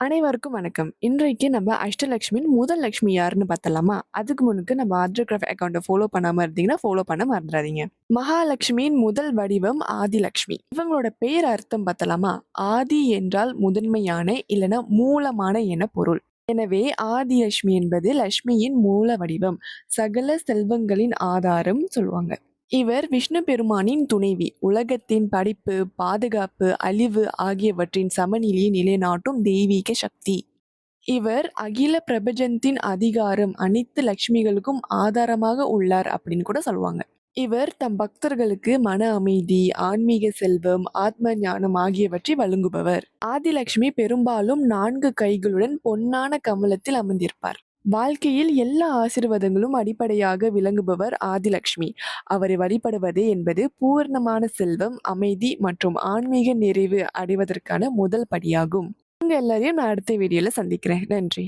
அனைவருக்கும் வணக்கம். இன்றைக்கு நம்ம அஷ்டலக்ஷ்மியின் முதல் லக்ஷ்மி யாருன்னு பார்த்தலாமா? அதுக்கு முன்னுக்கு நம்ம ஆர்டோகிராஃப் அக்கவுண்ட்ட ஃபாலோ பண்ணாம இருந்தீங்கன்னா, ஃபாலோ பண்ண மறந்துறாதீங்க. மகாலட்சுமியின் முதல் வடிவம் ஆதிலக்ஷ்மி. இவங்களோட பேர் அர்த்தம் பார்த்தலாமா? ஆதி என்றால் முதன்மையான இல்லனா மூலமான என பொருள். எனவே ஆதிலட்சுமி என்பது லட்சுமியின் மூல வடிவம். சகல செல்வங்களின் ஆதாரம் சொல்லுவாங்க. இவர் விஷ்ணு பெருமானின் துணைவி. உலகத்தின் படைப்பு, பாதுகாப்பு, அழிவு ஆகியவற்றின் சமநிலையை நிலைநாட்டும் தெய்வீக சக்தி. இவர் அகில பிரபஞ்சத்தின் அதிகாரம், அனைத்து லட்சுமிகளுக்கும் ஆதாரமாக உள்ளார் அப்படின்னு கூட சொல்லுவாங்க. இவர் தம் பக்தர்களுக்கு மன அமைதி, ஆன்மீக செல்வம், ஆத்ம ஞானம் ஆகியவற்றை வழங்குபவர். ஆதிலட்சுமி பெரும்பாலும் 4 கைகளுடன் பொன்னான கமலத்தில் அமர்ந்திருப்பார். வாழ்க்கையில் எல்லா ஆசீர்வாதங்களும் அடிப்படையாக விளங்குபவர் ஆதிலட்சுமி. அவரை வழிபடுவது என்பது பூர்ணமான செல்வம், அமைதி மற்றும் ஆன்மீக நிறைவு அடைவதற்கான முதல் படியாகும். உங்க எல்லாரையும் நான் அடுத்த வீடியோல சந்திக்கிறேன். நன்றி.